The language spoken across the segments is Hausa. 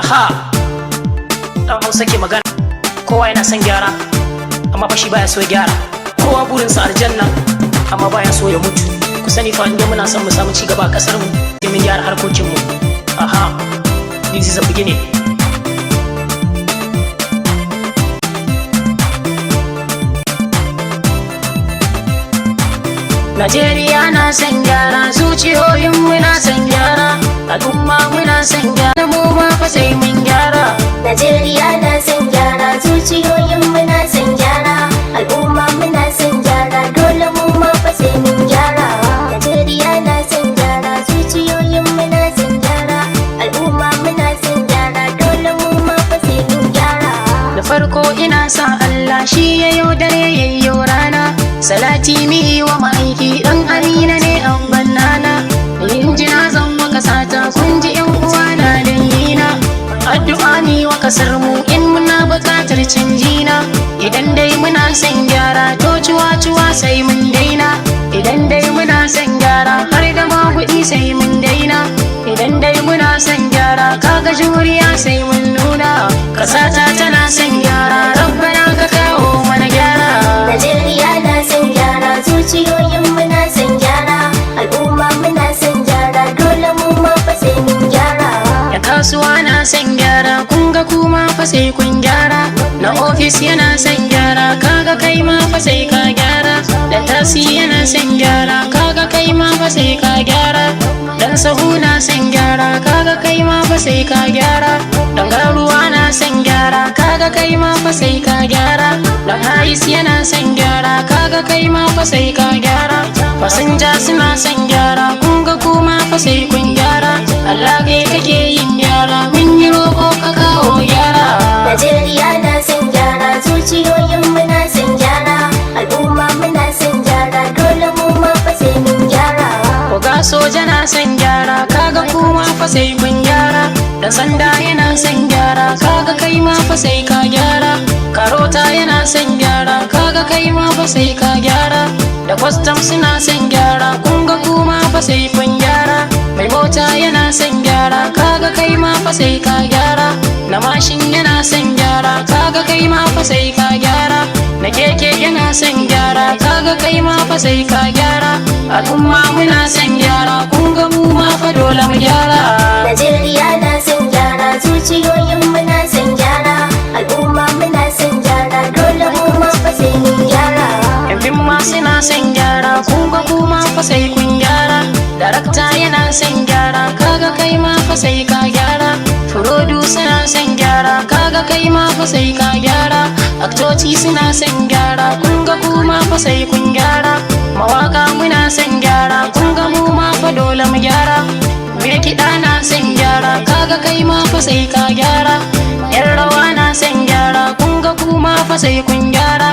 aha dan Hausa ke magana. Kowa yana son gyara amma fa shi baya so ya gyara. Kowa burinsa aljanna amma baya so ya mutu. Ku sani fa inda muna son mu samu ci gaba a kasar mu sai mun gyara harkokin mu. Aha, this is a beginning. Najeriya na son gyara, zuciyoyin muna son gyara, al'umma muna son gyara, mu ma fa sai mun gyara. Najeriya na son gyara, zuciyoyin muna son gyara, al'umma muna son gyara, dole mu ma fa sai mun gyara. Najeriya na son gyara, zuciyoyin muna son gyara, al'umma muna son gyara, dole mu ma fa sai mun gyara. Da farko ina sa Allah shi yayo dare yayyo rana, salati mi wa ma'aiki dan Amina ne abban nana. Injina zan maka sata kun ji yan uwana dangina, addu'a mi wa kasar mu in muna bukatar canji na. Idan dai muna son gyara to cuwa-cuwa sai mun daina, idan dai muna son gyara har da ma kuɗi sai mun daina, idan dai muna son gyara kaga juriya sai mun nuna. Kasata tana son gyara, rabbana ka kawo mana gyara. Najeriya na son gyara, zuciyoyin muna son gyara, al'umma muna son gyara, dole mu ma fa sai mun gyara. Ya kasuwa na son gyara, kun ga kuma fa sai kun gyara. Na ofis yana son gyara, kaga kai ma fa sai ka gyara. Da tasi yana son gyara, kaga kai ma fa sai ka gyara. Dan sahu na son gyara, kaga kai ma fa sai ka gyara. Dan garuwa na son gyara, kaga kai ma fa sai ka gyara. Dan hais yana son gyara, kaga kai ma fa sai ka gyara. Fasinja suna son gyara, kun ga kuma fa sai kun gyara. Allah kai kake yin gyara, mun yi roƙo ka kawo gyara. Najeriya na son gyara, zuciyoyin muna son gyara, al'umma muna son gyara, dole mu ma fa sai mun gyara. Ko ga soja na son gyara, kaga kuma fa sai kun gyara. Da sanda yana son gyara, kaga kai ma fa sai ka gyara. Karota yana son gyara, kaga kai ma fa sai ka gyara. Da kwastam suna son gyara, kun ga kuma fa sai kun gyara. Mai mota yana son gyara, kaga kai ma fa sai ka gyara. Na mashin yana son gyara, kaga kai ma fa sai ka gyara. Na keke yana son gyara, kaga kai ma fa sai ka gyara. Al'umma muna son gyara, kun ga mu ma fa dole mu gyara. Najeriya na son gyara, zuciyoyin muna son gyara, al'umma muna son gyara, dole mu ma fa sai mun gyara. Yan fim ma suna son gyara, kun ga kuma fa sai kun gyara. Darakta yana son gyara, kaga kai ma fa sai ka gyara. Furodu suna son gyara, kaga kai ma fa sai ka gyara. Aktoci suna son gyara, kun ga kuma fa sai kun gyara. Mawaka muna son gyara, kun ga mu ma fa dole mu gyara. Me kiɗa na son gyara, kaga kai ma fa sai ka gyara. Yan rawa na son gyara, kun ga kuma fa sai kun gyara.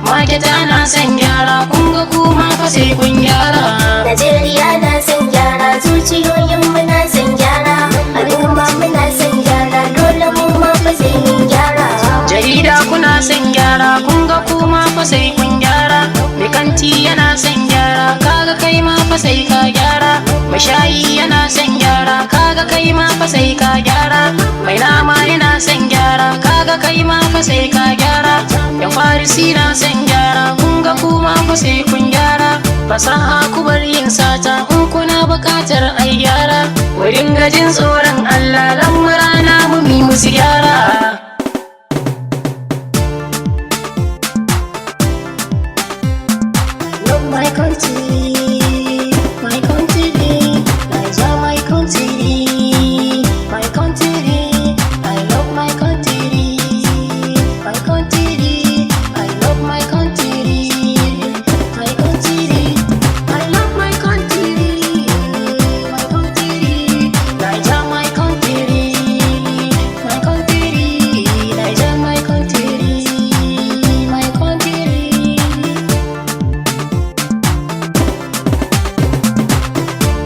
Maketa na son gyara, kun ga kuma fa sai kun gyara. Najeriya na son gyara, zuciyoyin muna son gyara, al'umma muna son gyara, dole mu ma fa sai mun gyara. Jarida kuna son gyara, kun ga kuma fa sai kun gyara. Mai kanti yana son gyara, kaga kai ma fa sai ka gyara. Mashayi yana son gyara, kaga kai ma fa sai ka gyara. Mai nama yana son gyara, kaga kai ma fa sai ka gyara. Yan farisi na son gyara, kun ga kuma fa sai kun gyara. Fasaha ku bar yin sata, in kuna buƙatar ai gyara. Wurin gajin tsoron Allah, lamura na mu mi musu gyara. My country, my country, Naija my country, my country, I love my country, my country, I love my country, my country, I love my country, my country, Naija my country, my country, Naija my country, my country.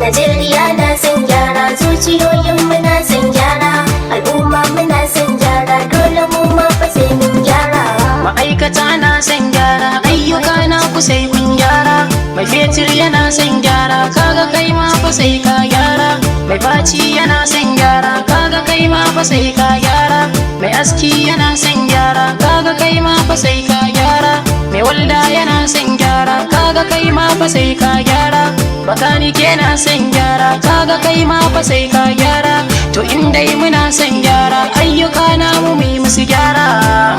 Najeriya na son gyara, zuciyoyin muna son gyara, al'umma muna son gyara, dole mu ma fa sai mun gyara. Ma'aikata na son gyara, ayyuka na ku sai kun gyara. Mai fetur yana son gyara, kaga kai ma fa sai ka gyara. Mai faci yana son gyara, kaga kai ma fa fa sai ka gyara. Mai aski yana son gyara, kaga kai ma fa sai ka gyara. Mai walda yana son gyara, kaga kai ma fa sai ka gyara. Bakanike na son gyara, kaga kai ma fa sai ka gyara. To in dai muna son gyara, ayyuka namu mu yi musu gyara.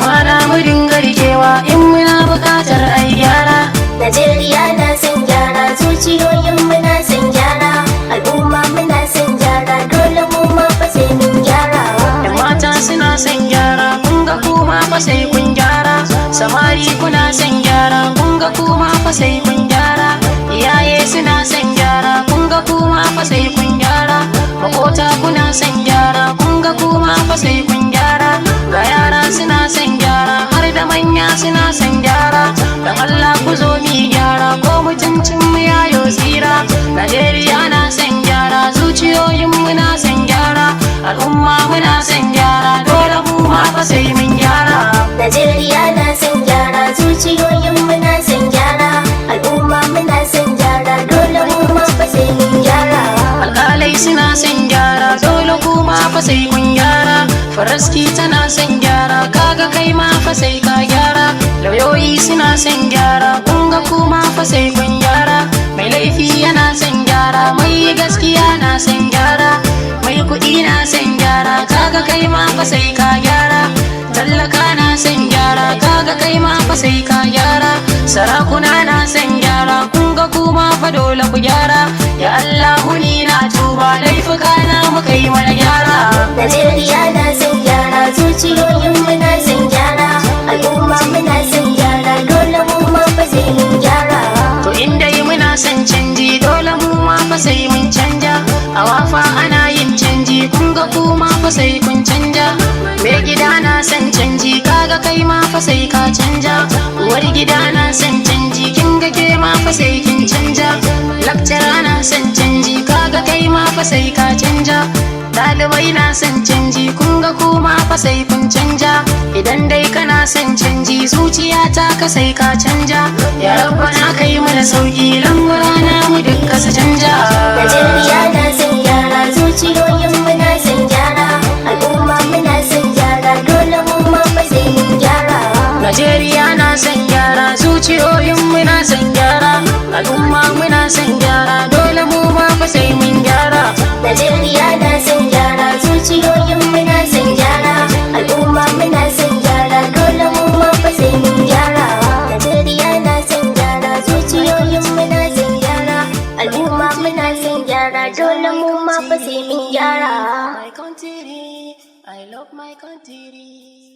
Mana mu dinga rikewa in muna buƙatar ai gyara. Najeriya na son gyara, zuciyoyin muna son gyara, al'umma muna son gyara, dole mu ma fa sai mun gyara. Yan mata suna son gyara, kun ga kuma fa sai kun gyara. Samari kuna son gyara, kun ga kuma fa sai kun gyara. Iyaye suna son gyara, kun ga kuma fa sai kun gyara. Makota kuna son gyara, kun ga kuma fa sai kun gyara. Ga yara suna son gyara, har da manya suna son gyara. Dan Allah ku zo mi gyara, ko mutuncin mu yayo tsira. Najeriya na son gyara, zuciyoyin mu na son gyara, al'umma muna son gyara, dole mu ma fa sai mun gyara. Najeriya na son gyara, zuciyoyin muna son gyara, al'umma muna son gyara, dole mu ma fa sai mun gyara. Alƙalai suna son gyara, dole kuma fa sai kun gyara. Faraski tana son gyara, kaga kai ma fa sai ka gyara. Lauyoyi suna son gyara, kun ga kuma fa sai kun gyara. Mai laifi yana son gyara, mai gaskiya na son gyara. Mai kuɗi na son gyara, kaga kai ma fa sai ka gyara. Tallaka na son gyara, kaga kai ma fa sai ka gyara. Sarakuna na son gyara, kun ga kuma fa dole ku gyara. Ya Allahu ni na tuba, laifuka na muka yi mana gyara. Najeriya na son gyara, zuciyoyin muna son gyara, al'umma muna son gyara, dole mu ma fa sai mun gyara. To in dai muna son canji, dole mu ma fa sai mun canja. A wafa ana yin canji, kun ga kuma fa sai kun canja. Mai gida na son canji, kaga kai ma fa sai ka canja. Uwar gida na son canji, kin ga ke ma fa sai kin canja. Lakcara na son canji, kaga kai ma fa sai ka canja. Ɗalibai na son canji, kun ga kuma fa sai kun canja. Idan dai kana son canji, zuciyata ka sai ka canja. Ya rabbana kai mana sauki, lamura na mu dukka su canja. Najeriya na son gyara, zuciyoyin muna son gyara, al'umma muna son gyara, dole mu ma fa sai mun gyara. Najeriya na son gyara, zuciyoyin muna son gyara, al'umma muna son gyara, dole mu ma fa sai mun gyara. Najeriya na son gyara, zuciyoyin muna son gyara, al'umma muna son gyara, dole mu ma fa sai mun gyara. Najeriya na son gyara, zuciyoyin muna son gyara, al'umma muna son gyara, dole mu ma fa sai mun gyara. My country, I love my country.